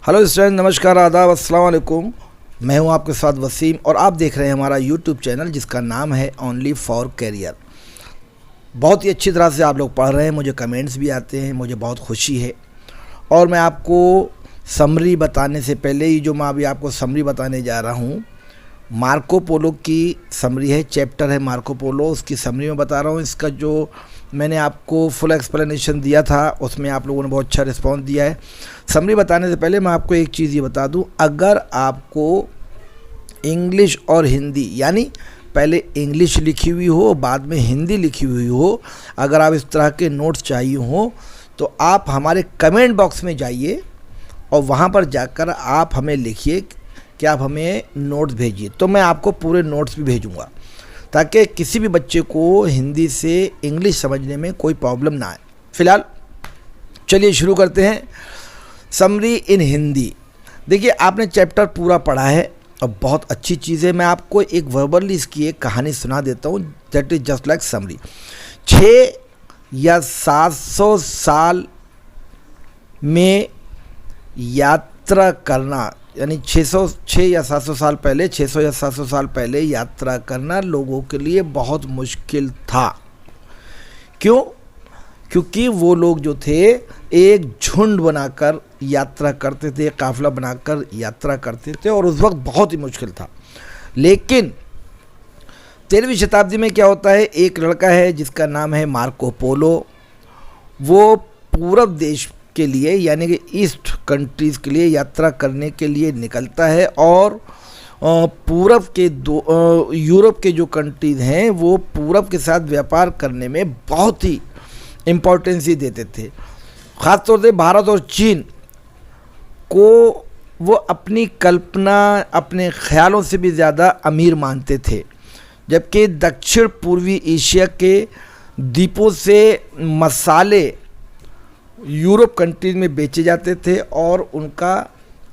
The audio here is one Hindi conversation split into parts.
हेलो स्टूडेंट, नमस्कार, आदाब, अस्सलाम वालेकुम। मैं हूं आपके साथ वसीम और आप देख रहे हैं हमारा यूट्यूब चैनल जिसका नाम है ओनली फॉर कैरियर। बहुत ही अच्छी तरह से आप लोग पढ़ रहे हैं, मुझे कमेंट्स भी आते हैं, मुझे बहुत खुशी है। और मैं आपको समरी बताने से पहले ही जो मैं अभी आपको समरी बताने जा रहा हूं, मार्को पोलो की समरी है, चैप्टर है मार्को पोलो, उसकी समरी में बता रहा हूं। इसका जो मैंने आपको फुल एक्सप्लेनेशन दिया था उसमें आप लोगों ने बहुत अच्छा रिस्पॉन्स दिया है। समरी बताने से पहले मैं आपको एक चीज़ ये बता दूं, अगर आपको इंग्लिश और हिंदी यानी पहले इंग्लिश लिखी हुई हो बाद में हिंदी लिखी हुई हो, अगर आप इस तरह के नोट्स चाहिए हो तो आप हमारे कमेंट बॉक्स में जाइए और वहाँ पर जाकर आप हमें लिखिए कि आप हमें नोट्स भेजिए, तो मैं आपको पूरे नोट्स भी भेजूँगा ताकि किसी भी बच्चे को हिंदी से इंग्लिश समझने में कोई प्रॉब्लम ना आए। फ़िलहाल चलिए शुरू करते हैं समरी इन हिंदी। देखिए, आपने चैप्टर पूरा पढ़ा है और बहुत अच्छी चीज़ है। मैं आपको एक वर्बली इसकी एक कहानी सुना देता हूँ, that is just like summary. 6 या 700 साल में यात्रा करना, यानी 6 या 700 साल पहले, 600 या 700 साल पहले यात्रा करना लोगों के लिए बहुत मुश्किल था। क्यों? क्योंकि वो लोग जो थे एक झुंड बनाकर यात्रा करते थे, काफ़िला बनाकर यात्रा करते थे और उस वक्त बहुत ही मुश्किल था। लेकिन 13वीं शताब्दी में क्या होता है, एक लड़का है जिसका नाम है मार्को पोलो। वो पूरब देश के लिए यानी कि ईस्ट कंट्रीज़ के लिए यात्रा करने के लिए निकलता है और पूरब के यूरोप के जो कंट्रीज़ हैं वो पूरब के साथ व्यापार करने में बहुत ही इम्पोर्टेंस ही देते थे। ख़ासतौर से भारत और चीन को वो अपनी कल्पना, अपने ख्यालों से भी ज़्यादा अमीर मानते थे, जबकि दक्षिण पूर्वी एशिया के द्वीपों से मसाले यूरोप कंट्रीज में बेचे जाते थे और उनका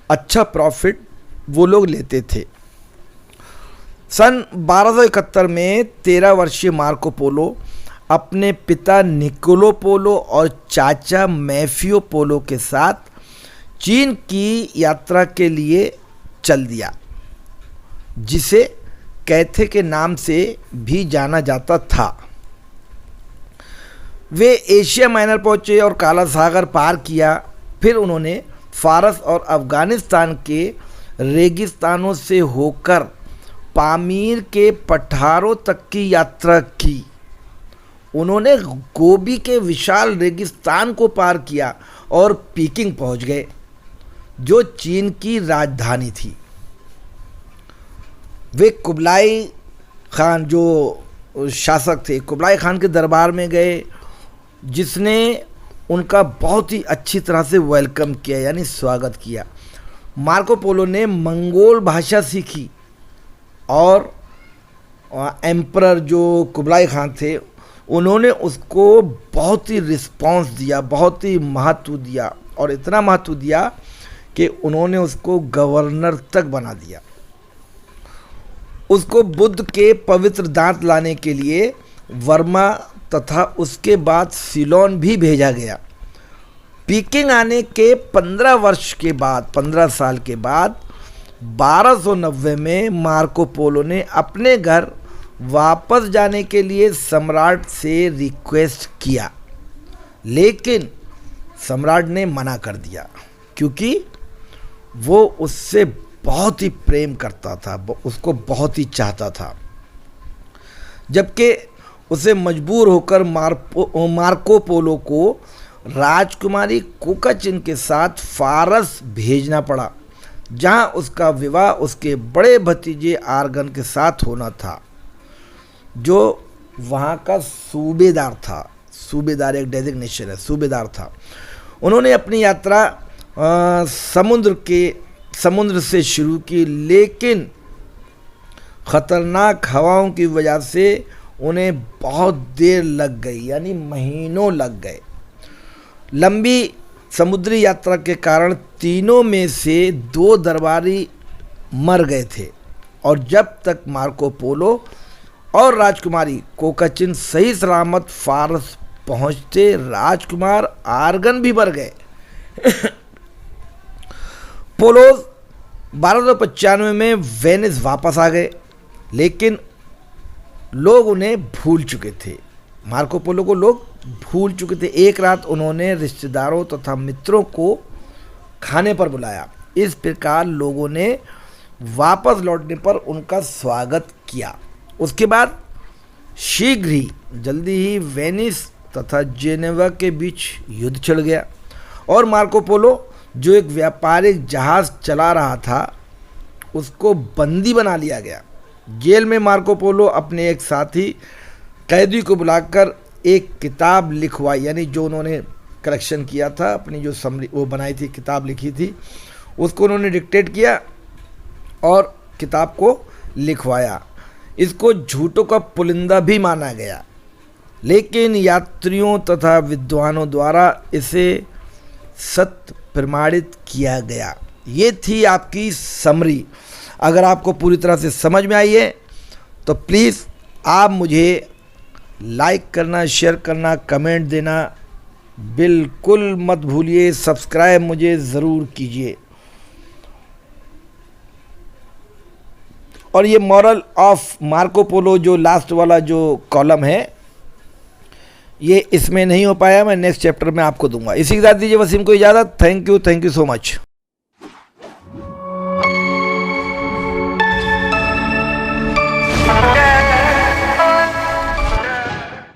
अच्छा प्रॉफिट वो लोग लेते थे। सन 1271 में 13 वर्षीय मार्को पोलो अपने पिता निकोलो पोलो और चाचा मैफियो पोलो के साथ चीन की यात्रा के लिए चल दिया, जिसे कैथे के नाम से भी जाना जाता था। वे एशिया माइनर पहुँचे और काला सागर पार किया। फिर उन्होंने फ़ारस और अफ़गानिस्तान के रेगिस्तानों से होकर पामीर के पठारों तक की यात्रा की। उन्होंने गोबी के विशाल रेगिस्तान को पार किया और पीकिंग पहुंच गए, जो चीन की राजधानी थी। वे कुबलाई खान, जो शासक थे, कुबलाई खान के दरबार में गए, जिसने उनका बहुत ही अच्छी तरह से वेलकम किया यानी स्वागत किया। मार्को पोलो ने मंगोल भाषा सीखी और एम्परर जो कुबलाई खान थे उन्होंने उसको बहुत ही रिस्पॉन्स दिया, बहुत ही महत्व दिया और इतना महत्व दिया कि उन्होंने उसको गवर्नर तक बना दिया। उसको बुद्ध के पवित्र दांत लाने के लिए वर्मा तथा उसके बाद सिलोन भी भेजा गया। पीकिंग आने के 15 वर्ष के बाद, 15 साल के बाद 1290 में मार्को पोलो ने अपने घर वापस जाने के लिए सम्राट से रिक्वेस्ट किया, लेकिन सम्राट ने मना कर दिया क्योंकि वो उससे बहुत ही प्रेम करता था, उसको बहुत ही चाहता था। जबकि उसे मजबूर होकर मार्को पोलो को राजकुमारी कोकाचिन के साथ फ़ारस भेजना पड़ा, जहां उसका विवाह उसके बड़े भतीजे आर्गन के साथ होना था, जो वहां का सूबेदार था। सूबेदार एक डेजिग्नेशन है, सूबेदार था। उन्होंने अपनी यात्रा समुद्र से शुरू की, लेकिन ख़तरनाक हवाओं की वजह से उन्हें बहुत देर लग गई, यानी महीनों लग गए। लंबी समुद्री यात्रा के कारण तीनों में से 2 दरबारी मर गए थे और जब तक मार्को पोलो और राजकुमारी कोकाचिन सही सलामत फ़ारस पहुँचते, राजकुमार आर्गन भी मर गए। पोलोज 1295 में वेनिस वापस आ गए, लेकिन लोग उन्हें भूल चुके थे। मार्को पोलो को लोग भूल चुके थे। एक रात उन्होंने रिश्तेदारों तथा मित्रों को खाने पर बुलाया। इस प्रकार लोगों ने वापस लौटने पर उनका स्वागत किया। उसके बाद शीघ्र ही जल्दी ही वेनिस तथा जेनेवा के बीच युद्ध छिड़ गया और मार्को पोलो, जो एक व्यापारिक जहाज़ चला रहा था, उसको बंदी बना लिया गया। जेल में मार्को पोलो अपने एक साथी कैदी को बुलाकर एक किताब लिखवाई, यानी जो उन्होंने कलेक्शन किया था, अपनी जो समरी वो बनाई थी, किताब लिखी थी, उसको उन्होंने डिक्टेट किया और किताब को लिखवाया। इसको झूठों का पुलिंदा भी माना गया, लेकिन यात्रियों तथा विद्वानों द्वारा इसे सत्य प्रमाणित किया गया। ये थी आपकी समरी। अगर आपको पूरी तरह से समझ में आई है तो प्लीज़ आप मुझे लाइक करना, शेयर करना, कमेंट देना बिल्कुल मत भूलिए। सब्सक्राइब मुझे ज़रूर कीजिए। और ये मॉरल ऑफ मार्को पोलो जो लास्ट वाला जो कॉलम है, ये इसमें नहीं हो पाया, मैं नेक्स्ट चैप्टर में आपको दूंगा। इसी के साथ दीजिए वसीम को इजाज़त। Thank you so much.